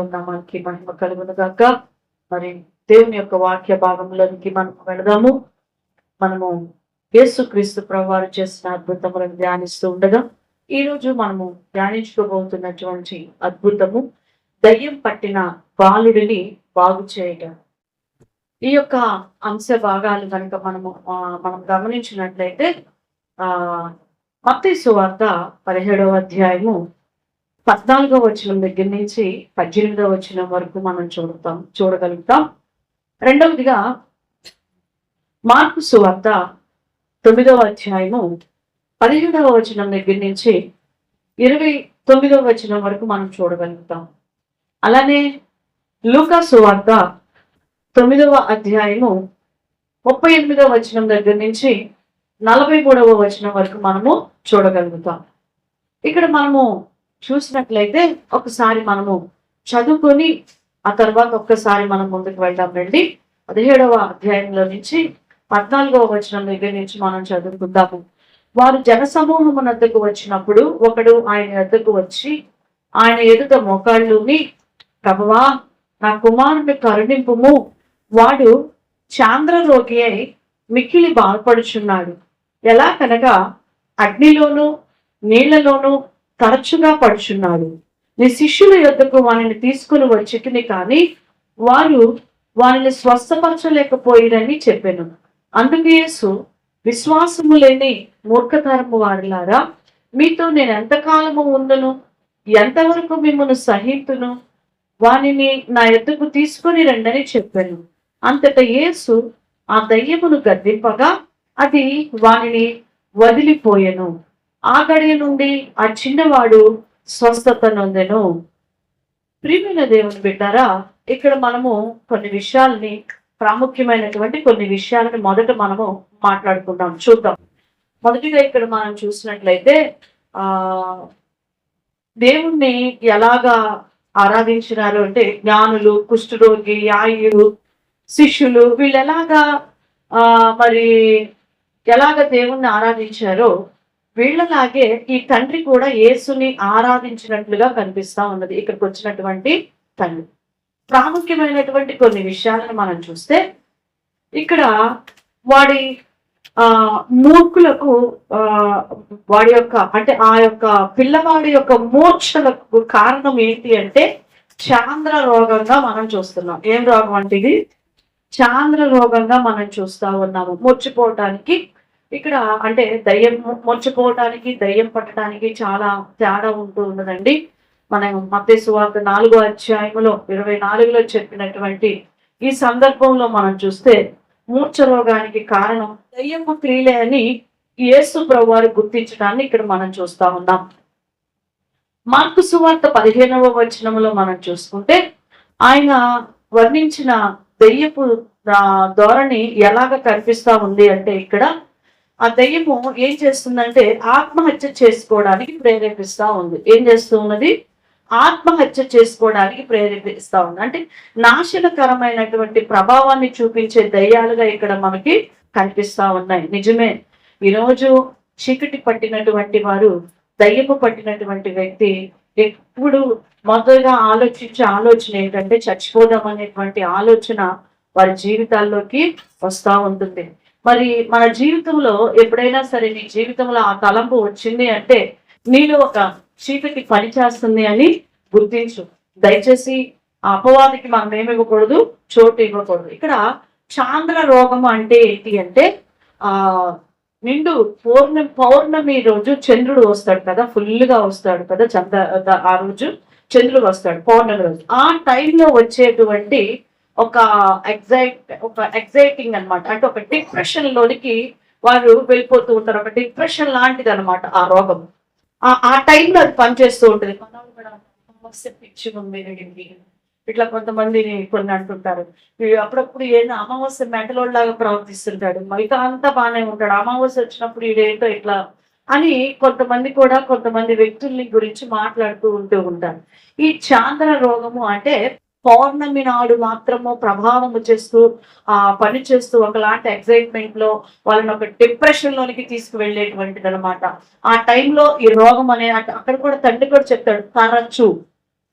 దేవుని నామానికి మహిమ కలుగును గాక. మరి దేవుని యొక్క వాక్య భాగంలోనికి మనం వెళదాము. మనము యేసుక్రీస్తు ప్రభువారు చేసిన అద్భుతములను ధ్యానిస్తూ ఉండగా ఈరోజు మనము ధ్యానించుకోబోతున్నటువంటి అద్భుతము దయ్యం పట్టిన బాలుడిని బాగు చేయడం. ఈ యొక్క అంశ భాగాలు కనుక మనం గమనించినట్లయితే మత్తయి సువార్త 17వ అధ్యాయము 14వ వచనం దగ్గర నుంచి 18వ వచనం వరకు మనం చూడగలుగుతాం. రెండవదిగా మార్కు సువార్త 9వ అధ్యాయము 17వ వచనం దగ్గర నుంచి 29వ వచనం వరకు మనం చూడగలుగుతాం. అలానే లూకా సువార్త 9వ అధ్యాయము 38వ వచనం దగ్గర నుంచి 43వ వచనం వరకు మనము చూడగలుగుతాం. ఇక్కడ మనము చూసినట్లయితే ఒకసారి మనము చదువుకొని ఆ తర్వాత ఒక్కసారి మనం ముందుకు వెళ్దాం. రండి 17వ అధ్యాయంలో నుంచి 14వ వచనం దగ్గర నుంచి మనం చదువుకుందాము. వారు జనసమూహమునద్దకు వచ్చినప్పుడు ఒకడు ఆయన వద్దకు వచ్చి ఆయన ఎదుట మోకాళ్ళుని, ప్రభువా నా కుమారుని కరుణింపుము, వాడు చాంద్ర రోగి అయి మిక్కిలి బాధపడుచున్నాడు. ఎలా కనగా అగ్నిలోను నీళ్లలోనూ తరచుగా పడుచున్నాడు. నీ శిష్యుల యొద్దకు వానిని తీసుకుని వచ్చితిని కానీ వారు వానిని స్వస్థపరచలేకపోయిరని చెప్పెను. అందుకు యేసు, విశ్వాసము లేని మూర్ఖతరము వారిలారా, మీతో నేను ఎంతకాలము ఉందును, ఎంతవరకు మిమ్మల్ని సహింతును, వానిని నా యొద్దకు తీసుకొని రండని చెప్పాను. అంతటా యేసు ఆ దయ్యమును గద్దింపగా అది వానిని వదిలిపోయెను. ఆ గడియ నుండి ఆ చిన్నవాడు స్వస్థత నొందెను. ప్రియమైన దేవుని బిడ్డారా, ఇక్కడ మనము కొన్ని విషయాల్ని, ప్రాముఖ్యమైనటువంటి కొన్ని విషయాలను మొదట మనము మాట్లాడుకుందాం, చూద్దాం. మొదటిగా ఇక్కడ మనం చూసినట్లయితే దేవుణ్ణి ఎలాగా ఆరాధించినారు అంటే, జ్ఞానులు, కుష్ఠరోగి, యాయుడు, శిష్యులు వీళ్ళు ఎలాగ దేవుణ్ణి ఆరాధించారో వీళ్ళలాగే ఈ తండ్రి కూడా యేసుని ఆరాధించినట్లుగా కనిపిస్తా ఉన్నది. ఇక్కడికి వచ్చినటువంటి తండ్రి ప్రాముఖ్యమైనటువంటి కొన్ని విషయాలను మనం చూస్తే, ఇక్కడ వాడి మూర్ఖులకు వాడి యొక్క అంటే ఆ యొక్క పిల్లవాడి యొక్క మూర్ఛలకు కారణం ఏంటి అంటే చాంద్ర రోగంగా మనం చూస్తున్నాం. ఏం రోగం అంటే ఇది చాంద్ర రోగంగా మనం చూస్తా ఉన్నాము. ముచ్చిపోవటానికి ఇక్కడ అంటే దయ్యం ముచ్చిపోవటానికి దయ్యం పట్టడానికి చాలా తేడా ఉంటూ ఉన్నదండి. మనం మత్తయి సువార్త 4వ అధ్యాయములో 24లో చెప్పినటువంటి ఈ సందర్భంలో మనం చూస్తే మూర్ఛ రోగానికి కారణం దయ్యము క్రియలే అని యేసు ప్రభువారు గుర్తించడాన్ని ఇక్కడ మనం చూస్తా ఉన్నాం. మార్కు సువార్త 15వ వచనంలో మనం చూసుకుంటే ఆయన వర్ణించిన దయ్యపు ధోరణి ఎలాగ కనిపిస్తా ఉంది అంటే, ఇక్కడ ఆ దయ్యము ఏం చేస్తుందంటే ఆత్మహత్య చేసుకోవడానికి ప్రేరేపిస్తా ఉంది. ఏం చేస్తూ ఉన్నది? ఆత్మహత్య చేసుకోవడానికి ప్రేరేపిస్తా ఉంది. అంటే నాశనకరమైనటువంటి ప్రభావాన్ని చూపించే దయ్యాలుగా ఇక్కడ మనకి కనిపిస్తా ఉన్నాయి. నిజమే, ఈరోజు చీకటి పట్టినటువంటి వారు, దయ్యము పట్టినటువంటి వ్యక్తి ఎప్పుడు మొదలుగా ఆలోచించే ఆలోచన ఏంటంటే చచ్చిపోదాం అనేటువంటి ఆలోచన వారి జీవితాల్లోకి వస్తూ ఉంటుంది. మరి మన జీవితంలో ఎప్పుడైనా సరే నీ జీవితంలో ఆ తలంపు వచ్చింది అంటే నీలో ఒక చీకటి పని చేస్తుంది అని గుర్తించు. దయచేసి ఆ అపవాదికి మనం ఏమివ్వకూడదు, చోటు ఇవ్వకూడదు. ఇక్కడ చాంద్ర రోగం అంటే ఏంటి అంటే నిండు పౌర్ణమి రోజు చంద్రుడు వస్తాడు కదా, ఫుల్గా వస్తాడు కదా, ఆ రోజు చంద్రుడు వస్తాడు పౌర్ణమి రోజు. ఆ టైంలో వచ్చేటువంటి ఒక ఎగ్జైటింగ్ అనమాట. అంటే ఒక డిప్రెషన్ లోనికి వారు వెళ్ళిపోతూ ఉంటారు. ఒక డిప్రెషన్ లాంటిది అనమాట ఆ రోగం. ఆ టైంలో అది పనిచేస్తూ ఉంటుంది. పిచ్చి ఉంది ఇట్లా కొంతమంది కొన్ని అంటుంటారు, అప్పుడప్పుడు ఏదో అమావాస్య మెంటలోలాగా ప్రవర్తిస్తుంటాడు, మిగతా అంతా బాగానే ఉంటాడు, అమావాస్య వచ్చినప్పుడు ఇదేంటో ఇట్లా అని కొంతమంది వ్యక్తుల్ని గురించి మాట్లాడుతూ ఉంటారు. ఈ చాంద్ర రోగము అంటే పౌర్ణమి నాడు మాత్రము ప్రభావము చేస్తూ పని చేస్తూ ఒకలాంటి ఎక్సైట్మెంట్ లో వాళ్ళని ఒక డిప్రెషన్ లోనికి తీసుకువెళ్ళేటువంటిది అనమాట. ఆ టైంలో ఈ రోగం అనే అక్కడ కూడా తండ్రి కూడా చెప్తాడు, తరచు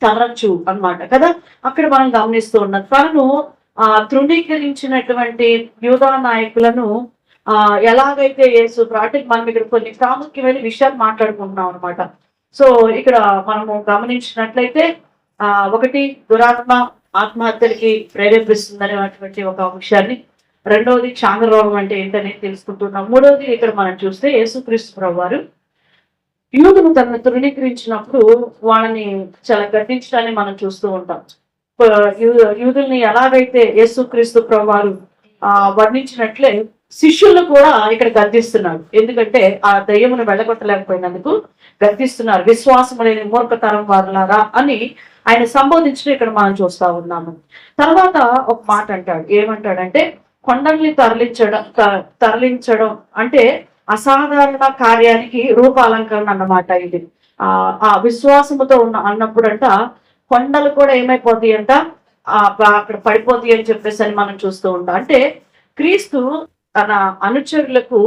తరచు అన్నమాట కదా. అక్కడ మనం గమనిస్తూ ఉన్నాం తనను తృణీకరించినటువంటి యూదా నాయకులను ఎలాగైతే యేసు అంటే మనం ఇక్కడ కొన్ని ప్రాముఖ్యమైన విషయాలు మాట్లాడుకుంటున్నాం అనమాట. సో ఇక్కడ మనము గమనించినట్లయితే ఒకటి దురాత్మ ఆత్మహత్యలకి ప్రేరేపిస్తుంది అనేటువంటి ఒక విషయాన్ని, రెండవది చాంద్ర రోగం అంటే ఏంటనేది తెలుసుకుంటున్నాం. మూడవది ఇక్కడ మనం చూస్తే యేసుక్రీస్తు ప్రభువారు యూదును తనను తృణీకరించినప్పుడు వాళ్ళని చాలా గద్దించడాన్ని మనం చూస్తూ ఉంటాం. యూదుల్ని ఎలాగైతే యేసుక్రీస్తు ప్రభువారు వర్ణించినట్లే శిష్యులను కూడా ఇక్కడ గద్దిస్తున్నారు. ఎందుకంటే ఆ దయ్యమును వెళ్ళగొట్టలేకపోయినందుకు గద్దిస్తున్నారు. విశ్వాసము లేని మూర్ఖతరం వారులారా అని ఆయన సంబోధించడం ఇక్కడ మనం చూస్తా ఉన్నాము. తర్వాత ఒక మాట అంటాడు, ఏమంటాడంటే కొండల్ని తరలించడం అంటే అసాధారణ కార్యానికి రూపాలంకరణ అన్నమాట. ఇది ఆ విశ్వాసముతో ఉన్న అన్నప్పుడంట కొండలు కూడా ఏమైపోతాయి అంట, అక్కడ పడిపోతాయి అని చెప్పేసి అని మనం చూస్తూ ఉంటాం. అంటే క్రీస్తు తన అనుచరులకు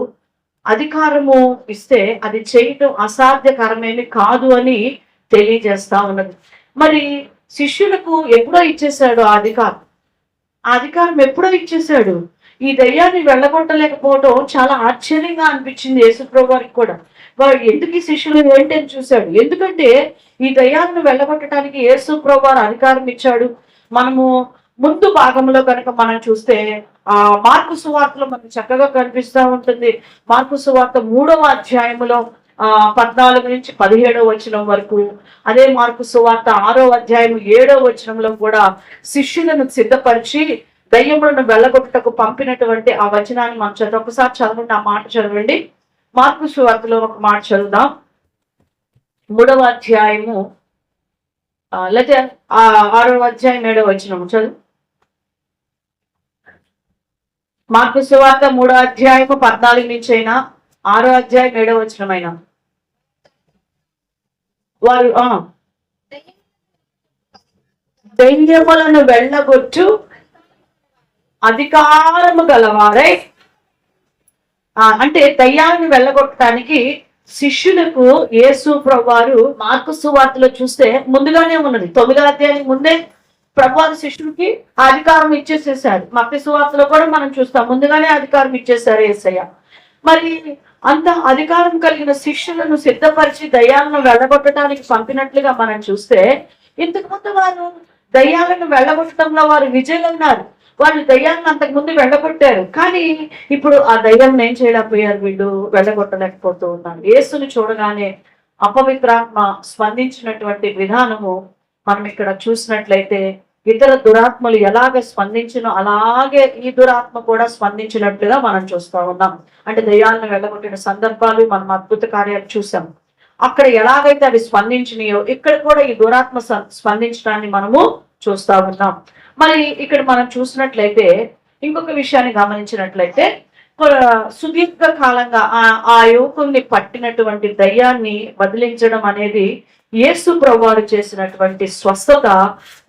అధికారము ఇస్తే అది చేయటం అసాధ్యకరమేమి కాదు అని తెలియజేస్తా ఉన్నది. మరి శిష్యులకు ఎప్పుడో ఇచ్చేశాడు ఆ అధికారం ఎప్పుడో ఇచ్చేశాడు. ఈ దయ్యాన్ని వెళ్ళగొట్టలేకపోవడం చాలా ఆశ్చర్యంగా అనిపించింది యేసుప్రభు వారికి కూడా. వారు ఎందుకు ఈ శిష్యులు ఏంటి అని చూశాడు. ఎందుకంటే ఈ దయ్యాలను వెళ్ళగొట్టడానికి యేసుప్రభు వారు అధికారం ఇచ్చాడు. మనము ముందు భాగంలో కనుక మనం చూస్తే మార్కు సువార్తలో మనకు చక్కగా కనిపిస్తూ ఉంటుంది. మార్కు సువార్త 3వ అధ్యాయములో 14 నుంచి 17వ వచనం వరకు, అదే మార్కు సువార్త 6వ అధ్యాయం 7వ వచనంలో కూడా శిష్యులను సిద్ధపరిచి దయ్యములను వెళ్ళగొట్టుటకు పంపినటువంటి ఆ వచనాన్ని మనం చదువు. ఒకసారి చదవండి, ఆ మాట చదవండి. మార్కు సువార్తలో ఒక మాట చదువుదాం. 3వ అధ్యాయము లేకపోతే 6వ అధ్యాయం 7వ వచనం చదువు. మార్కు సువార్త 3వ అధ్యాయము 14 నుంచి అయినా 6వ అధ్యాయం 7వ వచనమైనా వారు దయ్యములను వెళ్ళగొట్టు అధికారము గలవారై, అంటే దయ్యాలను వెళ్ళగొట్టడానికి శిష్యులకు యేసు ప్రభువారు మార్కు సువార్తలో చూస్తే ముందుగానే ఉన్నది. 9వ అధ్యాయం ముందే ప్రభువారు శిష్యుడికి అధికారం ఇచ్చేసేసారు. మత్తయి సువార్తలో కూడా మనం చూస్తాం, ముందుగానే అధికారం ఇచ్చేసారు యేసయ్య. మరి అంత అధికారం కలిగిన శిష్యులను సిద్ధపరిచి దయ్యాలను వెళ్ళగొట్టడానికి పంపినట్లుగా మనం చూస్తే, ఇంతకు ముందు వారు దయ్యాలను వెళ్ళగొట్టడంలో వారు విజయులన్నారు. వాళ్ళు దయ్యాలను అంతకు ముందు వెళ్ళగొట్టారు. కానీ ఇప్పుడు ఆ దయ్యం ఏం చేయలేకపోయారు, వీళ్ళు వెళ్ళగొట్టలేకపోతూ ఉన్నారు. యేసుని చూడగానే అపవిత్రాత్మ స్పందించినటువంటి విధానము మనం ఇక్కడ చూసినట్లయితే, ఇతర దురాత్మలు ఎలాగ స్పందించినో అలాగే ఈ దురాత్మ కూడా స్పందించినట్లుగా మనం చూస్తూ ఉన్నాం. అంటే దయ్యాలను వెళ్ళగొట్టిన సందర్భాలు మనం అద్భుత కార్యాలు చూసాం. అక్కడ ఎలాగైతే అవి స్పందించినాయో ఇక్కడ కూడా ఈ దురాత్మ స్పందించడాన్ని మనము చూస్తా ఉన్నాం. మరి ఇక్కడ మనం చూసినట్లయితే ఇంకొక విషయాన్ని గమనించినట్లయితే, సుదీర్ఘ కాలంగా ఆ యువకుల్ని పట్టినటువంటి దయ్యాన్ని వదిలించడం అనేది యేసు ప్రభువారు చేసినటువంటి స్వస్థత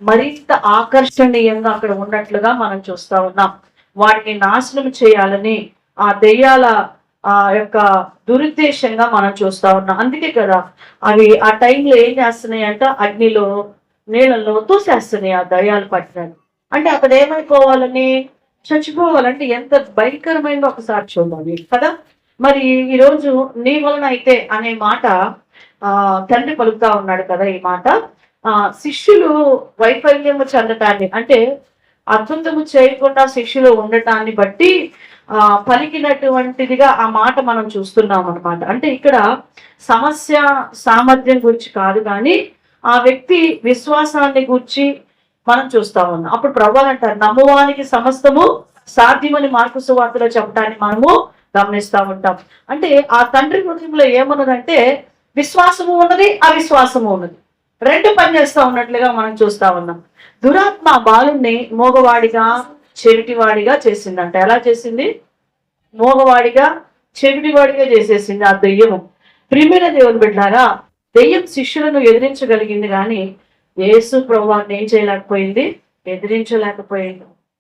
మరింత ఆకర్షణీయంగా అక్కడ ఉన్నట్లుగా మనం చూస్తా ఉన్నాం. వాటిని నాశనం చేయాలని ఆ దెయ్యాల యొక్క దురుద్దేశంగా మనం చూస్తా ఉన్నాం. అందుకే కదా అవి ఆ టైంలో ఏం చేస్తున్నాయి అంట, అగ్నిలో నీళ్ళలో తోసేస్తున్నాయి ఆ దయ్యాలు పట్టినట్టు. అంటే అక్కడ ఏమైపోవాలని, చచ్చిపోవాలంటే ఎంత భయంకరమైందో ఒకసారి చూడాలి కదా. మరి ఈరోజు నీ వలన అయితే అనే మాట తండ్రి పలుకుతా ఉన్నాడు కదా. ఈ మాట శిష్యులు వైఫల్యము చెందటాన్ని, అంటే అద్భుతము చేయకుండా శిష్యులు ఉండటాన్ని బట్టి పలికినటువంటిదిగా ఆ మాట మనం చూస్తున్నాం అనమాట. అంటే ఇక్కడ సమస్య సామర్థ్యం గురించి కాదు, కానీ ఆ వ్యక్తి విశ్వాసాన్ని గురించి మనం చూస్తా ఉన్నాం. అప్పుడు ప్రభువు అంటారు, నమ్మువానికి సమస్తము సాధ్యమని మార్కు సువార్తలో చెప్పడాన్ని మనము గమనిస్తూ ఉంటాం. అంటే ఆ తండ్రి హృదయంలో ఏమున్నదంటే విశ్వాసము ఉన్నది, అవిశ్వాసము ఉన్నది, రెండు పనిచేస్తా ఉన్నట్లుగా మనం చూస్తా ఉన్నాం. దురాత్మ బాలుని మోగవాడిగా చెవిటివాడిగా చేసిందంట. ఎలా చేసింది? మోగవాడిగా చెవిటివాడిగా చేసేసింది ఆ దెయ్యము. ప్రియమైన దేవుని బిడ్డలారా, దెయ్యం శిష్యులను ఎదిరించగలిగింది, కానీ యేసు ప్రభువాన్ని ఏం చేయలేకపోయింది?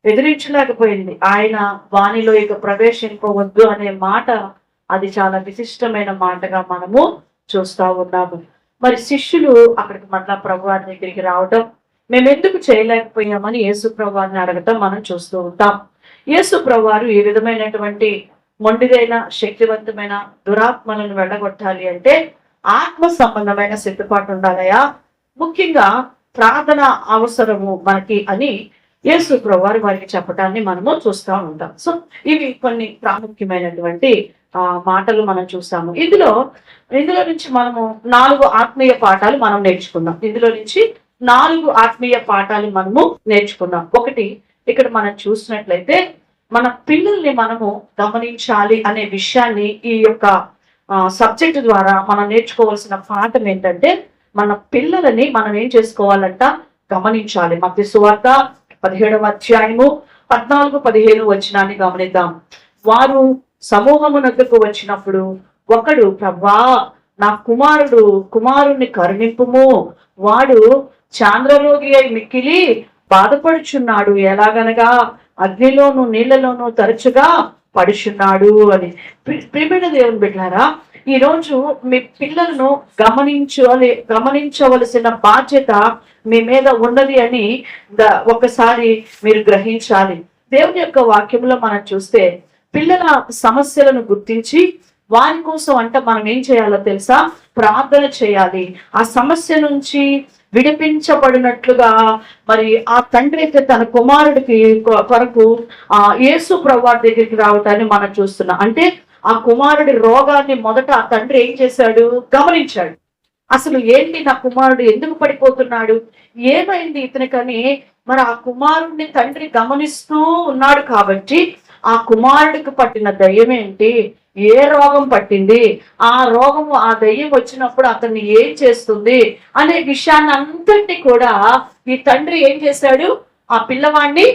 ఎదిరించలేకపోయింది. ఆయన వానిలో ఇక ప్రవేశింపవద్దు అనే మాట, అది చాలా విశిష్టమైన మాటగా మనము చూస్తా ఉన్నాము. మరి శిష్యులు అక్కడికి మళ్ళా ప్రభువారి దగ్గరికి రావటం, మేము ఎందుకు చేయలేకపోయామని యేసు ప్రభువారిని అడగటం మనం చూస్తూ ఉంటాం. యేసు ప్రభువారు ఈ విధమైనటువంటి మొండిదైన శక్తివంతమైన దురాత్మలను వెళ్ళగొట్టాలి అంటే ఆత్మ సంబంధమైన సిద్ధపాటు ఉండాలయా, ముఖ్యంగా ప్రార్థన అవసరము మనకి అని యేసు ప్రభువారు వారికి చెప్పడాన్ని మనము చూస్తూ ఉంటాం. సో ఇవి కొన్ని ప్రాముఖ్యమైనటువంటి మాటలు మనం చూస్తాము. ఇందులో నుంచి మనము 4 ఆత్మీయ పాఠాలు మనం నేర్చుకున్నాం. ఇందులో నుంచి 4 ఆత్మీయ పాఠాలు మనము నేర్చుకున్నాం. ఒకటి, ఇక్కడ మనం చూసినట్లయితే మన పిల్లల్ని మనము గమనించాలి అనే విషయాన్ని ఈ యొక్క సబ్జెక్ట్ ద్వారా మనం నేర్చుకోవాల్సిన పాఠం ఏంటంటే, మన పిల్లలని మనం ఏం చేసుకోవాలంట, గమనించాలి. మత్తయి సువార్త 17వ అధ్యాయము 14-15 వచనాన్ని గమనిద్దాం. వారు సమూహమునకు వచ్చినప్పుడు ఒకడు, ప్రభువా నా కుమారుణ్ణి కరుణింపుము, వాడు చాంద్రరోగి అయి మిక్కిలి బాధపడుచున్నాడు, ఎలాగనగా అగ్నిలోను నీళ్లలోనూ తరచుగా పడుచున్నాడు అని. ప్రియమైన దేవుని బిడ్డలారా, ఈ రోజు మీ పిల్లలను గమనించవలసిన బాధ్యత మీ మీద ఉన్నది అని ఒకసారి మీరు గ్రహించాలి. దేవుని యొక్క వాక్యంలో మనం చూస్తే పిల్లల సమస్యలను గుర్తించి వారి కోసం మనం ఏం చేయాలో తెలుసా, ప్రార్థన చేయాలి. ఆ సమస్య నుంచి విడిపించబడినట్లుగా మరి ఆ తండ్రి అయితే తన కుమారుడికి కొరకు యేసు ప్రభువారి దగ్గరికి రావటాన్ని మనం చూస్తున్నాం. అంటే ఆ కుమారుడి రోగాన్ని మొదట ఆ తండ్రి ఏం చేశాడు, గమనించాడు. అసలు ఏంటి, నా కుమారుడు ఎందుకు పడిపోతున్నాడు, ఏమైంది ఇతనికని మరి ఆ కుమారుడిని తండ్రి గమనిస్తూ ఉన్నాడు. కాబట్టి ఆ కుమారుడికి పట్టిన దయ్యం ఏంటి, ఏ రోగం పట్టింది, ఆ రోగము ఆ దయ్యం వచ్చినప్పుడు అతన్ని ఏం చేస్తుంది అనే విషయాన్ని అంతటి కూడా ఈ తండ్రి ఏం చేశాడు, ఆ పిల్లవాడిని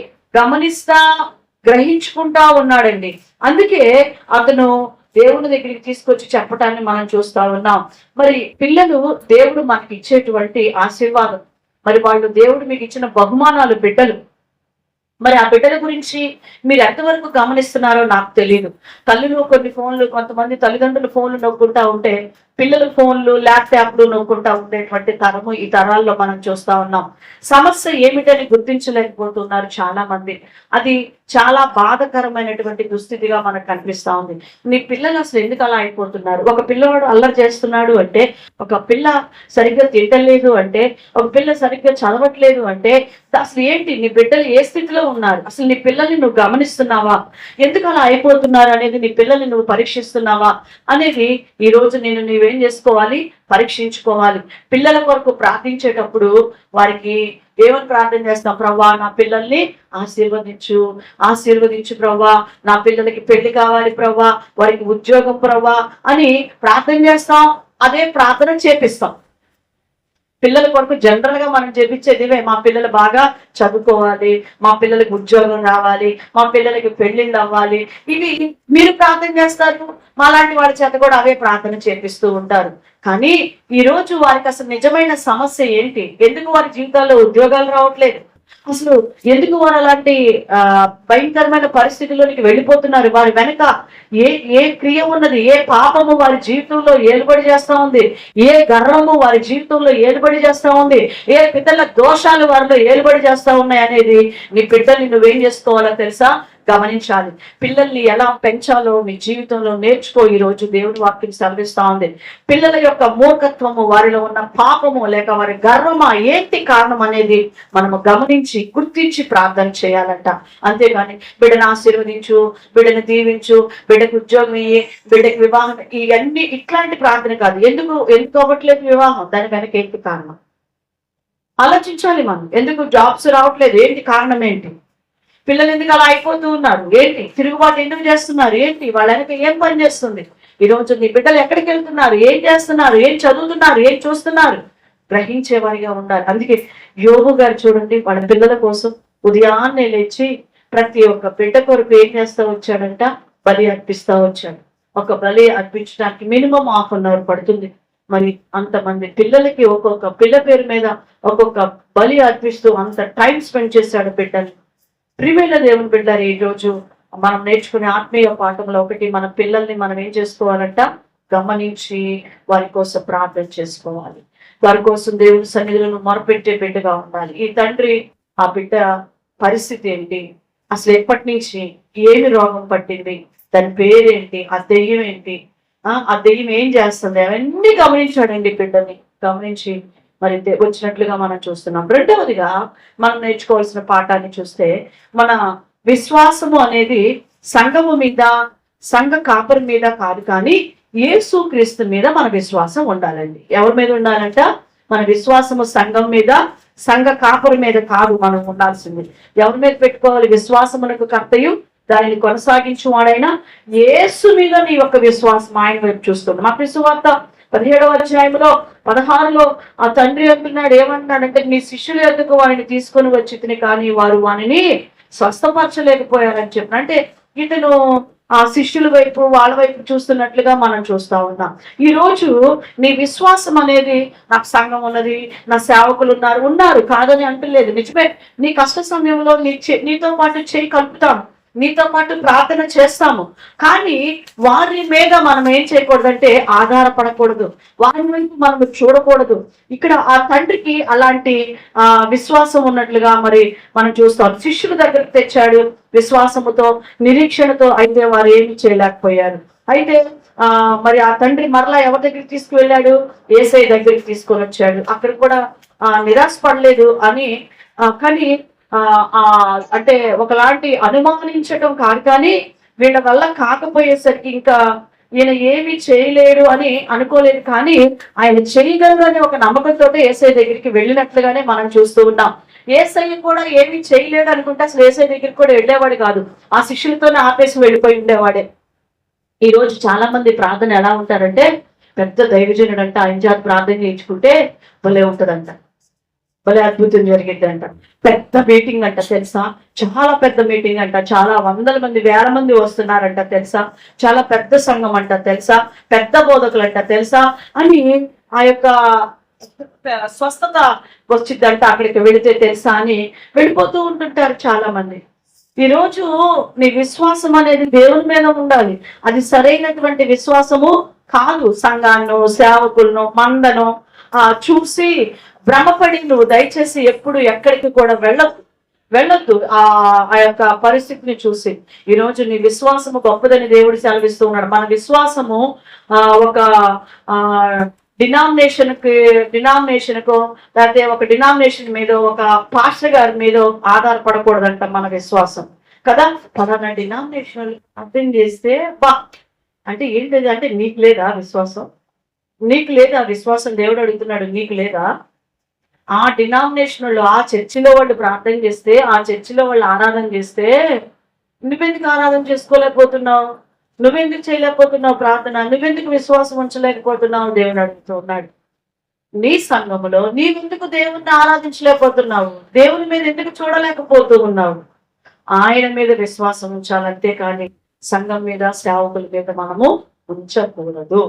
గ్రహించుకుంటా ఉన్నాడండి. అందుకే అతను దేవుని దగ్గరికి తీసుకొచ్చి చెప్పటాన్ని మనం చూస్తా ఉన్నాం. మరి పిల్లలు దేవుడు మనకి ఇచ్చేటువంటి ఆశీర్వాదం. మరి వాళ్ళు దేవుడు మీకు ఇచ్చిన బహుమానాలు బిడ్డలు. మరి ఆ బిడ్డల గురించి మీరు ఎంతవరకు గమనిస్తున్నారో నాకు తెలియదు. తల్లులు కొన్ని ఫోన్లు, కొంతమంది తల్లిదండ్రులు ఫోన్లు నొక్కుంటా ఉంటే పిల్లలు ఫోన్లు ల్యాప్టాప్లు నొక్కుంటా ఉండేటువంటి తరము ఈ తరాల్లో మనం చూస్తా ఉన్నాం. సమస్య ఏమిటని గుర్తించలేకపోతున్నారు చాలా మంది. అది చాలా బాధకరమైనటువంటి దుస్థితిగా మనకు కనిపిస్తా ఉంది. నీ పిల్లలు అసలు ఎందుకు అలా అయిపోతున్నారు? ఒక పిల్లవాడు అల్లరి చేస్తున్నాడు అంటే, ఒక పిల్ల సరిగ్గా తింటలేదు అంటే, ఒక పిల్ల సరిగ్గా చదవట్లేదు అంటే అసలు ఏంటి, నీ బిడ్డలు ఏ స్థితిలో ఉన్నారు, అసలు నీ పిల్లల్ని నువ్వు గమనిస్తున్నావా, ఎందుకు అలా అయిపోతున్నారు అనేది నీ పిల్లల్ని నువ్వు పరీక్షిస్తున్నావా అనేది ఈ రోజు నీవేం చేసుకోవాలి, పరీక్షించుకోవాలి. పిల్లల కొరకు ప్రార్థించేటప్పుడు వారికి ఏమని ప్రార్థన చేస్తాం, ప్రవ్వా నా పిల్లల్ని ఆశీర్వదించు ప్రవ్వా, నా పిల్లలకి పెళ్లి కావాలి ప్రవ్వా, వారికి ఉద్యోగం ప్రవ్వా అని ప్రార్థన చేస్తాం. అదే ప్రార్థన చేపిస్తాం. పిల్లల కొరకు జనరల్ గా మనం చేపించేది మా పిల్లలు బాగా చదువుకోవాలి, మా పిల్లలకి ఉద్యోగం రావాలి, మా పిల్లలకి పెళ్లిళ్ళు అవ్వాలి, ఇవి మీరు ప్రార్థన చేస్తారు. మాలాంటి వారి చేత కూడా అవే ప్రార్థన చేపిస్తూ ఉంటారు. కానీ ఈ రోజు వారికి అసలు నిజమైన సమస్య ఏంటి, ఎందుకు వారి జీవితాల్లో ఉద్యోగాలు రావట్లేదు, అసలు ఎందుకు వారు అలాంటి భయంకరమైన పరిస్థితుల్లోనికి వెళ్ళిపోతున్నారు, వారి వెనక ఏ క్రియ ఉన్నది, ఏ పాపము వారి జీవితంలో ఏలుబడి చేస్తా ఉంది, ఏ గర్వము వారి జీవితంలో ఏలుబడి చేస్తా ఉంది, ఏ పిల్లల దోషాలు వారిలో ఏలుబడి చేస్తా ఉన్నాయి అనేది నీ బిడ్డల్ని నువ్వేం చేసుకోవాలో తెలుసా, గమనించాలి. పిల్లల్ని ఎలా పెంచాలో మీ జీవితంలో నేర్చుకో. ఈ రోజు దేవుడి వాక్యం సెలవిస్తా ఉంది. పిల్లల యొక్క మూర్ఖత్వము, వారిలో ఉన్న పాపము లేక వారి గర్వమా ఏంటి కారణం అనేది మనము గమనించి గుర్తించి ప్రార్థన చేయాలంట. అంతేగాని బిడ్డను ఆశీర్వదించు, బిడ్డను దీవించు, బిడ్డకు ఉద్యోగం ఇయ్యి, బిడ్డకి వివాహం, ఇవన్నీ ఇట్లాంటి ప్రార్థన కాదు. ఎందుకు అవ్వట్లేదు వివాహం, దాని వెనక ఏంటి కారణం ఆలోచించాలి మనం. ఎందుకు జాబ్స్ రావట్లేదు, ఏంటి కారణం, ఏంటి పిల్లలు ఎందుకు అలా అయిపోతూ ఉన్నారు, ఏంటి తిరుగుబాటు ఎందుకు చేస్తున్నారు, ఏంటి వాళ్ళ వెనక ఏం పని చేస్తుంది, ఈరోజు నీ బిడ్డలు ఎక్కడికి వెళ్తున్నారు, ఏం చేస్తున్నారు, ఏం చదువుతున్నారు, ఏం చూస్తున్నారు, గ్రహించేవారిగా ఉండాలి. అందుకే యోబు గారు చూడండి, వాళ్ళ పిల్లల కోసం ఉదయాన్నే లేచి ప్రతి ఒక్క బిడ్డ కొరకు ఏం చేస్తూ వచ్చాడంట, బలి అర్పిస్తూ వచ్చాడు. ఒక బలి అర్పించడానికి మినిమం 1/2 అవర్ పడుతుంది. మరి అంతమంది పిల్లలకి ఒక్కొక్క పిల్ల పేరు మీద ఒక్కొక్క బలి అర్పిస్తూ అంత టైం స్పెండ్ చేశాడు బిడ్డలు. ప్రియమైన దేవుని బిడ్డలు, ఈ రోజు మనం నేర్చుకునే ఆత్మీయ పాఠంలో ఒకటి, మన పిల్లల్ని మనం ఏం చేసుకోవాలంట, గమనించి వారి కోసం ప్రార్థన చేసుకోవాలి. వారి కోసం దేవుని సన్నిధులను మొరపెట్టే బిడ్డగా ఉండాలి. ఈ తండ్రి ఆ బిడ్డ పరిస్థితి ఏంటి, అసలు ఎప్పటి నుంచి ఏమి రోగం పట్టింది, దాని పేరేంటి, ఆ దెయ్యం ఏంటి, ఆ దెయ్యం ఏం చేస్తుంది, అవన్నీ గమనించాడండి. బిడ్డని గమనించి మరి వచ్చినట్లుగా మనం చూస్తున్నాం. రెండవదిగా మనం నేర్చుకోవాల్సిన పాఠాన్ని చూస్తే, మన విశ్వాసము అనేది సంఘము మీద, సంఘ కాపరి మీద కాదు, కానీ యేసు క్రీస్తు మీద మన విశ్వాసం ఉండాలండి. ఎవరి మీద ఉండాలంట? మన విశ్వాసము సంఘం మీద, సంఘ కాపరి మీద కాదు మనం ఉండాల్సింది. ఎవరి మీద పెట్టుకోవాలి? విశ్వాసమునకు కర్తయు దానిని కొనసాగించు వాడైనా యేసు మీద నీ యొక్క విశ్వాసం ఆయన వైపు చూస్తుంది. మత్తయి సువార్త 17వ అధ్యాయంలో 16లో ఆ తండ్రి అంటున్నాడు, ఏమంటున్నాడంటే, నీ శిష్యుల యొద్దకు వారిని తీసుకొని వచ్చి కానీ వారు వారిని స్వస్థపరచలేకపోయారని చెప్పిన. అంటే ఇతను ఆ శిష్యుల వైపు, వాళ్ళ వైపు చూస్తున్నట్లుగా మనం చూస్తా ఉన్నాం. ఈ రోజు నీ విశ్వాసం అనేది, నాకు సంఘం ఉన్నది, నా సేవకులు ఉన్నారు కాదని అంటలేదు. నిజమే, నీ కష్ట సమయంలో నీతో పాటు చేయి కలుపుతాము, నీతో పాటు ప్రార్థన చేస్తాము, కానీ వారి మీద మనం ఏం చేయకూడదంటే ఆధారపడకూడదు, వారి వైపు మనం చూడకూడదు. ఇక్కడ ఆ తండ్రికి అలాంటి విశ్వాసం ఉన్నట్లుగా మరి మనం చూస్తాం. శిష్యుల దగ్గరకు తెచ్చాడు విశ్వాసముతో, నిరీక్షణతో, అయితే వారు ఏమి చేయలేకపోయారు. అయితే మరి ఆ తండ్రి మరలా ఎవరి దగ్గరికి తీసుకువెళ్ళాడు? యేసయ్య దగ్గరికి తీసుకొని వచ్చాడు. అక్కడ కూడా నిరాశపడలేదు అని, కానీ అంటే ఒకలాంటి అనుమానించటం కాదు, కానీ వీళ్ళ వల్ల కాకపోయేసరికి ఇంకా ఈయన ఏమి చేయలేడు అని అనుకోలేదు, కానీ ఆయన చేయగలరని ఒక నమ్మకంతో యేసయ్య దగ్గరికి వెళ్ళినట్లుగానే మనం చూస్తూ ఉన్నాం. యేసయ్య కూడా ఏమి చేయలేడు అనుకుంటే అసలు యేసయ్య దగ్గరికి కూడా వెళ్ళేవాడు కాదు, ఆ శిష్యులతోనే ఆపేసి వెళ్ళిపోయి ఉండేవాడే. ఈ రోజు చాలా మంది ప్రార్థన ఎలా ఉంటారంటే, పెద్ద దైవజనుడు అంట, ఆయన చేత ప్రార్థన చేయించుకుంటే భలే ఉంటదంట, భలే అద్భుతం జరిగిద్దంట, పెద్ద మీటింగ్ అంట తెలుసా, చాలా పెద్ద మీటింగ్ అంట, చాలా వందల మంది, వేల మంది వస్తున్నారంట తెలుసా, చాలా పెద్ద సంఘం అంట తెలుసా, పెద్ద బోధకులు అంట తెలుసా అని ఆ యొక్క స్వస్థత వచ్చిందంట అక్కడికి వెళితే తెలుసా అని వెళ్ళిపోతూ ఉంటుంటారు చాలా మంది. ఈరోజు నీ విశ్వాసం అనేది దేవుని మీద ఉండాలి. అది సరైనటువంటి విశ్వాసము కాదు. సంఘాన్ని, సేవకులను, మందను చూసి భ్రమపడి నువ్వు దయచేసి ఎప్పుడు ఎక్కడికి కూడా వెళ్ళొద్దు. ఆ యొక్క పరిస్థితిని చూసి ఈరోజు నీ విశ్వాసము గొప్పదని దేవుడు సెలవిస్తూ ఉన్నాడు. మన విశ్వాసము ఒక డినామినేషన్కో, లేకపోతే ఒక డినామినేషన్ మీద, ఒక పాస్టర్ గారి మీద ఆధారపడకూడదంట మన విశ్వాసం కదా. పలానా డినామినేషన్ అర్థం చేస్తే అంటే ఏంటిది అంటే, నీకు లేదా విశ్వాసం? నీకు లేదా విశ్వాసం? దేవుడు అడుగుతున్నాడు, నీకు లేదా? ఆ డినామినేషన్ వాళ్ళు, ఆ చర్చిలో వాళ్ళు ప్రార్థన చేస్తే, ఆ చర్చిలో వాళ్ళు ఆరాధన చేస్తే నువ్వెందుకు ఆరాధన చేసుకోలేకపోతున్నావు? నువ్వెందుకు చేయలేకపోతున్నావు ప్రార్థన? నువ్వెందుకు విశ్వాసం ఉంచలేకపోతున్నావు? దేవుడు అడుగుతున్నాడు. నీ సంఘములో నీవెందుకు దేవుణ్ణి ఆరాధించలేకపోతున్నావు? దేవుని మీద ఎందుకు చూడలేకపోతూ ఉన్నావు? ఆయన మీద విశ్వాసం ఉంచాలంతే, కానీ సంఘం మీద, సేవకుల మీద మనము ఉంచకూడదు.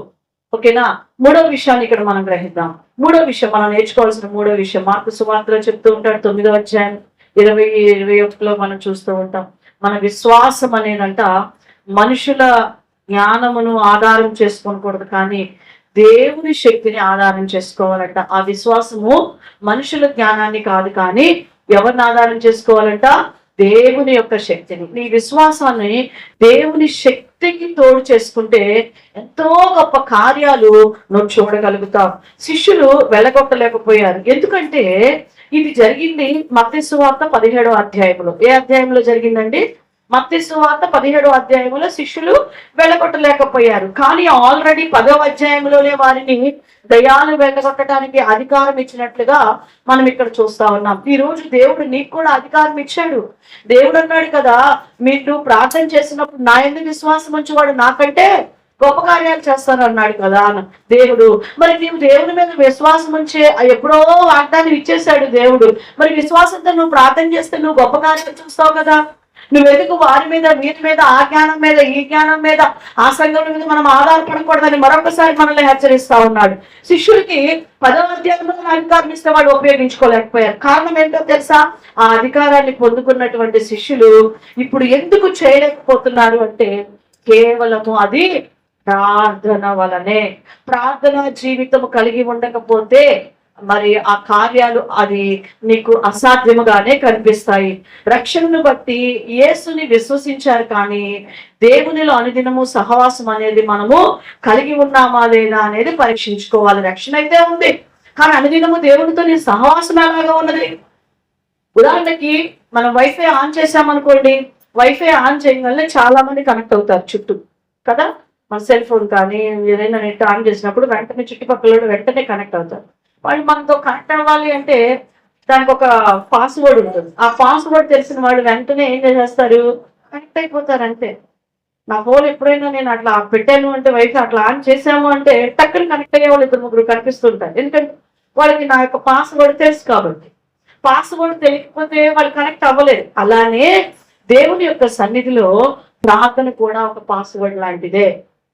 ఓకేనా? మూడో విషయాన్ని ఇక్కడ మనం గ్రహిద్దాం. మూడో విషయం, మనం నేర్చుకోవాల్సిన మూడో విషయం మార్కు సువార్తలో చెప్తూ ఉంటాడు, 9వ అధ్యాయం 20-21లో మనం చూస్తూ ఉంటాం. మన విశ్వాసం అనేదంట మనుషుల జ్ఞానమును ఆధారం చేసుకోకూడదు, కానీ దేవుని శక్తిని ఆధారం చేసుకోవాలంట. ఆ విశ్వాసము మనుషుల జ్ఞానాన్ని కాదు, కానీ ఎవరిని ఆధారం చేసుకోవాలంట? దేవుని యొక్క శక్తిని. నీ విశ్వాసాన్ని దేవుని శక్తికి తోడు చేసుకుంటే ఎంతో గొప్ప కార్యాలు నువ్వు చూడగలుగుతావు. శిష్యులు వెళ్ళగొట్టలేకపోయారు, ఎందుకంటే ఇది జరిగింది మత్తయి సువార్త 17వ అధ్యాయంలో. ఏ అధ్యాయంలో జరిగిందండి? మత్తయి సువార్త 17వ అధ్యాయంలో శిష్యులు వెళ్ళగొట్టలేకపోయారు, కానీ ఆల్రెడీ 10వ అధ్యాయంలోనే వారిని దయ్యాలు వెళ్ళగొట్టడానికి అధికారం ఇచ్చినట్లుగా మనం ఇక్కడ చూస్తా ఉన్నాం. ఈ రోజు దేవుడు నీకు కూడా అధికారం ఇచ్చాడు. దేవుడు అన్నాడు కదా, మీరు ప్రార్థన చేసినప్పుడు నా యందు విశ్వాసం ఉంచేవాడు నాకంటే గొప్ప కార్యాలు చేస్తాను అన్నాడు కదా దేవుడు. మరి నీవు దేవుని మీద విశ్వాసం ఉంచే ఎప్పుడో వాగ్దానం ఇచ్చేశాడు దేవుడు. మరి విశ్వాసంతో నువ్వు ప్రార్థన చేస్తే నువ్వు గొప్ప కార్యాలు చూస్తావు కదా. నువ్వెందుకు వారి మీద, వీటి మీద, ఆ జ్ఞానం మీద, ఈ జ్ఞానం మీద, ఆ సంఘం మీద మనం ఆధారపడకూడదని మరొకసారి మనల్ని హెచ్చరిస్తా ఉన్నాడు. శిష్యులకి 10వ అధ్యాయంలో అధికారం ఇస్తే వాళ్ళు ఉపయోగించుకోలేకపోయారు. కారణం ఏంటో తెలుసా? ఆ అధికారాన్ని పొందుకున్నటువంటి శిష్యులు ఇప్పుడు ఎందుకు చేయలేకపోతున్నారు అంటే, కేవలము అది ప్రార్థన వలనే. ప్రార్థన జీవితము కలిగి ఉండకపోతే మరి ఆ కార్యాలు అది నీకు అసాధ్యముగానే కనిపిస్తాయి. రక్షణను బట్టి యేసుని విశ్వసించారు, కానీ దేవునిలో అనుదినము సహవాసం అనేది మనము కలిగి ఉన్నామా లేదా అనేది పరీక్షించుకోవాలి. రక్షణ అయితే ఉంది, కానీ అనుదినము దేవునితో నీ సహవాసం ఎలాగా ఉన్నది? ఉదాహరణకి మనం వైఫై ఆన్ చేసామనుకోండి, వైఫై ఆన్ చేయగానే చాలా మంది కనెక్ట్ అవుతారు చుట్టూ కదా. మన సెల్ ఫోన్ కానీ ఏదైనా నెట్ ఆన్ చేసినప్పుడు వెంటనే చుట్టుపక్కల వెంటనే కనెక్ట్ అవుతారు. వాళ్ళు మనతో కనెక్ట్ అవ్వాలి అంటే దానికి ఒక పాస్వర్డ్ ఉంటుంది. ఆ పాస్వర్డ్ తెలిసిన వాళ్ళు వెంటనే ఏం చేసేస్తారు, కనెక్ట్ అయిపోతారు అంతే. నా ఫోన్ ఎప్పుడైనా నేను అట్లా పెట్టాను అంటే, వైఫై అట్లా ఆన్ చేసాము అంటే టక్కుని కనెక్ట్ అయ్యే వాళ్ళు 2-3 కనిపిస్తుంటారు. ఎందుకంటే వాళ్ళకి నా యొక్క పాస్వర్డ్ తెలుసు కాబట్టి. పాస్వర్డ్ తెలియకపోతే వాళ్ళు కనెక్ట్ అవ్వలేదు. అలానే దేవుని యొక్క సన్నిధిలో ప్రార్థన కూడా ఒక పాస్వర్డ్ లాంటిదే.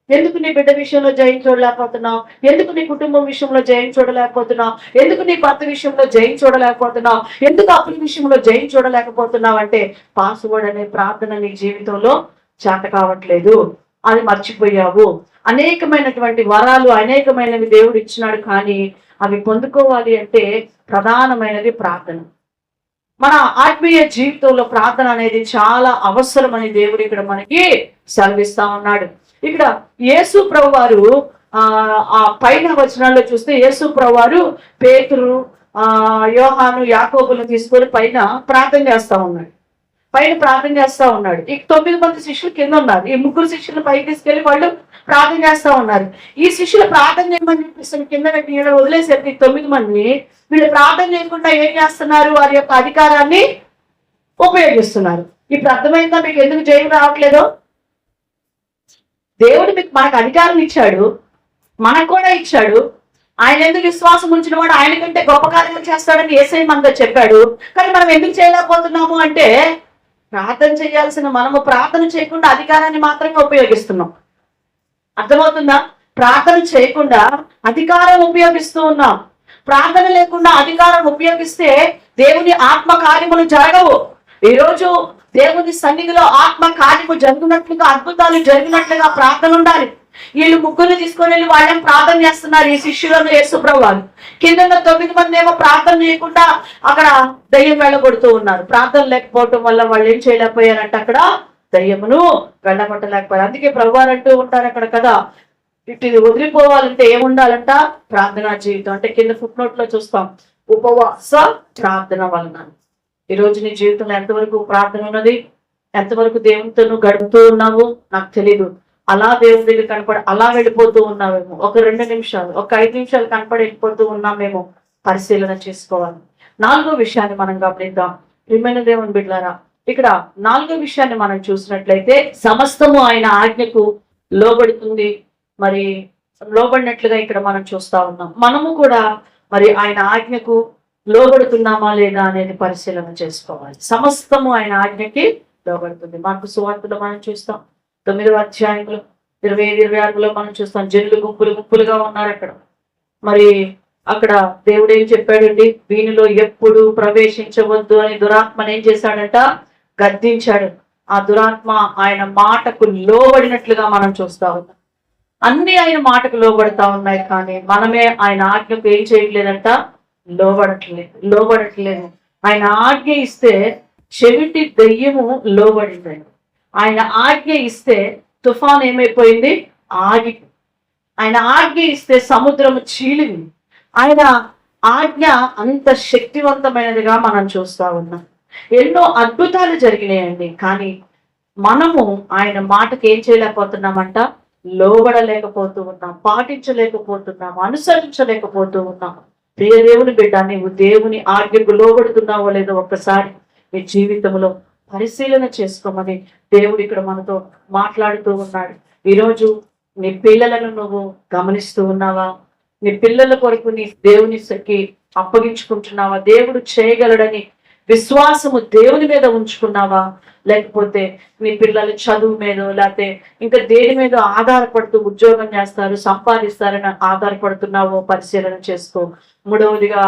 ఎందుకు నీ బిడ్డ విషయంలో జయం చూడలేకపోతున్నావు? ఎందుకు నీ కుటుంబం విషయంలో జయం చూడలేకపోతున్నావు? ఎందుకు నీ భర్త విషయంలో జయం చూడలేకపోతున్నావు? ఎందుకు అప్పుల విషయంలో జయం చూడలేకపోతున్నావు అంటే పాస్వర్డ్ అనే ప్రార్థన నీ జీవితంలో చేత కావట్లేదు, అది మర్చిపోయావు. అనేకమైనటువంటి వరాలు అనేకమైనవి దేవుడు ఇచ్చినాడు, కానీ అవి పొందుకోవాలి అంటే ప్రధానమైనది ప్రార్థన. మన ఆత్మీయ జీవితంలో ప్రార్థన అనేది చాలా అవసరమని దేవుడు ఇక్కడ మనకి సెలవిస్తా ఉన్నాడు. ఇక్కడ యేసు ప్రభువారు ఆ పైన వచనాల్లో చూస్తే యేసు ప్రభువారు పేతురు, యోహాను, యాకోబులను తీసుకొని పైన ప్రార్థన చేస్తా ఉన్నాడు. ఈ 9 మంది శిష్యులు కింద ఉన్నారు. ఈ 3 శిష్యులు పైకి తీసుకెళ్లి వాళ్ళు ప్రార్థన చేస్తా ఉన్నారు. ఈ శిష్యులు ప్రార్థన చేయమని చెప్పేసి కింద వదిలేసారు. ఈ 9 మంది వీళ్ళు ప్రార్థన చేయకుండా ఏం చేస్తున్నారు? వారి యొక్క అధికారాన్ని ఉపయోగిస్తున్నారు. ఇప్పుడు అర్థమైందా మీకు ఎందుకు జయం రావట్లేదో? దేవుడు మనకు అధికారం ఇచ్చాడు, మనకు కూడా ఇచ్చాడు. ఆయన ఎందుకు విశ్వాసం ఉంచిన వాడు ఆయన కంటే గొప్ప కార్యాలు చేస్తాడని యేసయ్య మనతో చెప్పాడు. కానీ మనం ఎందుకు చేయలేకపోతున్నాము అంటే ప్రార్థన చేయాల్సిన మనము ప్రార్థన చేయకుండా అధికారాన్ని మాత్రమే ఉపయోగిస్తున్నాం. అర్థమవుతుందా? ప్రార్థన చేయకుండా అధికారం ఉపయోగిస్తూ ఉన్నాం. ప్రార్థన లేకుండా అధికారం ఉపయోగిస్తే దేవుని ఆత్మ కార్యములు జరగవు. ఈరోజు దేవుని సన్నిధిలో ఆత్మ కార్యము జరిగినట్లుగా, అద్భుతాలు జరిగినట్లుగా ప్రార్థన ఉండాలి. వీళ్ళు 3 తీసుకొని వెళ్ళి వాళ్ళని ప్రార్థన చేస్తున్నారు. ఈ శిష్యులను యేసుప్రభు వారు కింద 9 మంది ఏమో ప్రార్థన చేయకుండా అక్కడ దయ్యం వెళ్ళగొడుతూ ఉన్నారు. ప్రార్థన లేకపోవటం వల్ల వాళ్ళు ఏం చేయలేకపోయారంట, అక్కడ దయ్యమును వెళ్ళగొట్టలేకపోయారు. అందుకే ప్రభువారు అంటూ ఉంటారు అక్కడ కదా, ఇది వదిలిపోవాలంటే ఏముండాలంట? ప్రార్థనా జీవితం. అంటే కింద ఫుట్ నోట్ లో చూస్తాం, ఉపవాస ప్రార్థన వలన. ఈరోజు నీ జీవితంలో ఎంతవరకు ప్రార్థన ఉన్నది? ఎంతవరకు దేవునితో నువ్వు గడుపుతూ ఉన్నావు? నాకు తెలీదు. అలా దేవుని దగ్గర కనపడి అలా వెళ్ళిపోతూ ఉన్నామేమో, ఒక 2 నిమిషాలు, ఒక 5 నిమిషాలు కనపడి వెళ్ళిపోతూ ఉన్నామేమో, పరిశీలన చేసుకోవాలి. 4వ విషయాన్ని మనం గమనిద్దాం. ప్రియమైన దేవుని బిడ్డలారా, ఇక్కడ 4వ విషయాన్ని మనం చూసినట్లయితే సమస్తము ఆయన ఆజ్ఞకు లోబడుతుంది. మరి లోబడినట్లుగా ఇక్కడ మనం చూస్తా ఉన్నాం. మనము కూడా మరి ఆయన ఆజ్ఞకు లోబడుతున్నామా లేదా అనేది పరిశీలన చేసుకోవాలి. సమస్తము ఆయన ఆజ్ఞకి లోబడుతుంది. మార్కు సువార్తలో మనం చూస్తాం 9వ అధ్యాయంలో 25-26లో మనం చూస్తాం, జనులు గుంపులుగా ఉన్నారు అక్కడ. మరి అక్కడ దేవుడు ఏం చెప్పాడండి? వీనిలో ఎప్పుడు ప్రవేశించవద్దు అని దురాత్మను ఏం చేశాడంట? గద్దించాడు. ఆ దురాత్మ ఆయన మాటకు లోబడినట్లుగా మనం చూస్తా ఉన్నాం. అన్ని ఆయన మాటకు లోబడతా ఉన్నాయి, కానీ మనమే ఆయన ఆజ్ఞకు ఏం చేయట్లేదంట? లోబడట్లేదు. ఆయన ఆజ్ఞ ఇస్తే చెవిటి దెయ్యము లోబడిందండి. ఆయన ఆజ్ఞ ఇస్తే తుఫాన్ ఏమైపోయింది? ఆగి. ఆయన ఆజ్ఞ ఇస్తే సముద్రము చీలింది. ఆయన ఆజ్ఞ అంత శక్తివంతమైనదిగా మనం చూస్తా ఉన్నాం. ఎన్నో అద్భుతాలు జరిగినాయండి, కానీ మనము ఆయన మాటకు ఏం చేయలేకపోతున్నామంట? లోబడలేకపోతూ ఉన్నాం, పాటించలేకపోతున్నాం, అనుసరించలేకపోతూ ఉన్నాం. ప్రియ దేవుని బిడ్డ, నీవు దేవుని ఆజ్ఞకు లోబడుతున్నావో లేదో ఒక్కసారి నీ జీవితంలో పరిశీలన చేసుకోమని దేవుడు ఇక్కడ మనతో మాట్లాడుతూ ఉన్నాడు. ఈరోజు నీ పిల్లలను నువ్వు గమనిస్తూ ఉన్నావా? నీ పిల్లల కొరకు నీ దేవునికి అప్పగించుకుంటున్నావా? దేవుడు చేయగలడని విశ్వాసము దేవుని మీద ఉంచుకున్నావా? లేకపోతే నీ పిల్లలు చదువు మీద, లేకపోతే ఇంకా దేని మీద ఆధారపడుతూ ఉద్యోగం చేస్తారు, సంపాదిస్తారని ఆధారపడుతున్నావో పరిశీలన చేసుకో. 3వదిగా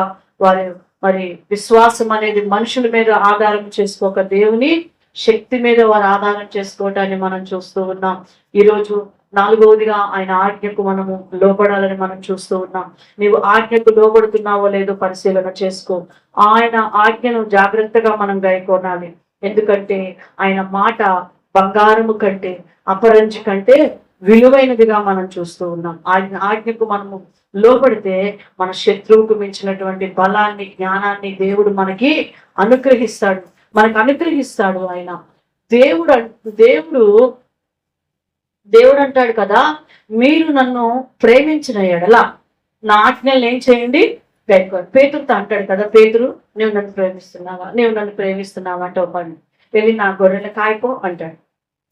మరి విశ్వాసం అనేది మనుషుల మీద ఆధారం చేసుకోక దేవుని శక్తి మీద వారు ఆధారం చేసుకోవటాన్ని మనం చూస్తూ ఉన్నాం. ఈరోజు నాలుగవదిగా ఆయన ఆజ్ఞకు మనము లోబడాలని మనం చూస్తూ ఉన్నాం. నీవు ఆజ్ఞకు లోబడుతున్నావో లేదో పరిశీలన చేసుకో. ఆయన ఆజ్ఞను జాగ్రత్తగా మనం గైకోనాలి. ఎందుకంటే ఆయన మాట బంగారము కంటే, అపరంజి కంటే విలువైనదిగా మనం చూస్తూ ఉన్నాం. ఆయన ఆజ్ఞకు మనము లోబడితే మన శత్రువుకు మించినటువంటి బలాన్ని, జ్ఞానాన్ని దేవుడు మనకి అనుగ్రహిస్తాడు. ఆయన దేవుడు దేవుడు దేవుడు అంటాడు కదా, మీరు నన్ను ప్రేమించిన ఎడల నా ఆజ్ఞలు ఏం చేయండి, గైకోండి. పేతురుతో అంటాడు కదా, పేతురు నువ్వు నన్ను ప్రేమిస్తున్నావా అంటే ఒక పని వెళ్ళి నా గొర్రెలు కాయపో అంటాడు.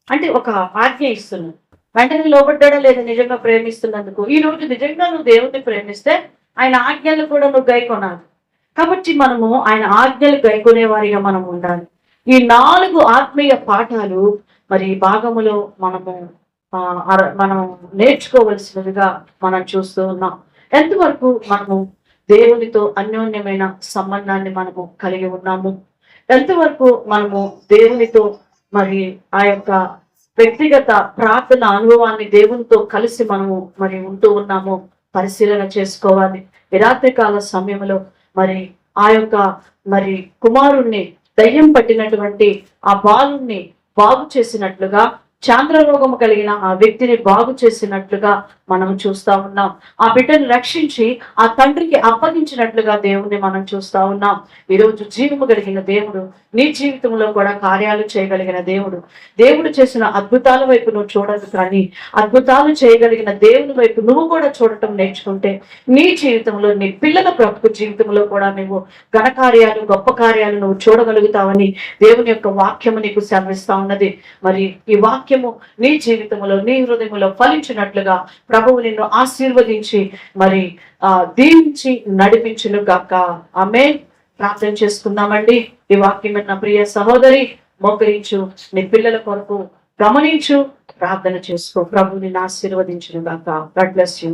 అంటే ఒక ఆజ్ఞ ఇస్తున్నాడు. వెంటనే లోబడ్డా లేదా నిజంగా ప్రేమిస్తున్నందుకు? ఈ రోజు నిజంగా నువ్వు దేవుణ్ణి ప్రేమిస్తే ఆయన ఆజ్ఞలు కూడా నువ్వు గైకొనాలి. కాబట్టి మనము ఆయన ఆజ్ఞలు గైకొనే వారిగా మనం ఉండాలి. ఈ 4 ఆత్మీయ పాఠాలు మరి ఈ భాగములో మనం నేర్చుకోవలసినదిగా మనం చూస్తూ ఉన్నాం. ఎంతవరకు మనము దేవునితో అన్యోన్యమైన సంబంధాన్ని మనము కలిగి ఉన్నాము, ఎంతవరకు మనము దేవునితో మరి ఆ యొక్క వ్యక్తిగత ప్రార్థన అనుభవాన్ని దేవునితో కలిసి మనము మరి ఉంటూ ఉన్నాము పరిశీలన చేసుకోవాలి. ఈ రాత్రికాల సమయంలో మరి ఆ యొక్క మరి కుమారుణ్ణి, దయ్యం పట్టినటువంటి ఆ బాలుణ్ణి బాగు చేసినట్లుగా, చాంద్రరోగము కలిగిన ఆ వ్యక్తిని బాగు చేసినట్లుగా మనం చూస్తా ఉన్నాం. ఆ బిడ్డను రక్షించి ఆ తండ్రికి అప్పగించినట్లుగా దేవుణ్ణి మనం చూస్తా ఉన్నాం. ఈరోజు జీవము కలిగిన దేవుడు నీ జీవితంలో కూడా కార్యాలు చేయగలిగిన దేవుడు. దేవుడు చేసిన అద్భుతాల వైపు నువ్వు చూడదు, కానీ అద్భుతాలు చేయగలిగిన దేవుని వైపు నువ్వు కూడా చూడటం నేర్చుకుంటే నీ జీవితంలో, నీ పిల్లల బ్రతుకు జీవితంలో కూడా నువ్వు ఘనకార్యాలు, గొప్ప కార్యాలు నువ్వు చూడగలుగుతావని దేవుని యొక్క వాక్యము నీకు సెలవిస్తా ఉన్నది. మరి ఈ వాక్యము నీ జీవితంలో, నీ హృదయంలో ఫలించినట్లుగా ప్రభువు నిన్ను ఆశీర్వదించి మరి దీవించి నడిపించును గాక. ఆమేన్. ప్రార్థన చేసుకుందామండి. ఈ వాక్యం నా ప్రియ సహోదరి మోకరించు, నీ పిల్లల కొరకు గమనించు, ప్రార్థన చేసుకో. ప్రభువు నిన్ను ఆశీర్వదించును గాక. God bless you.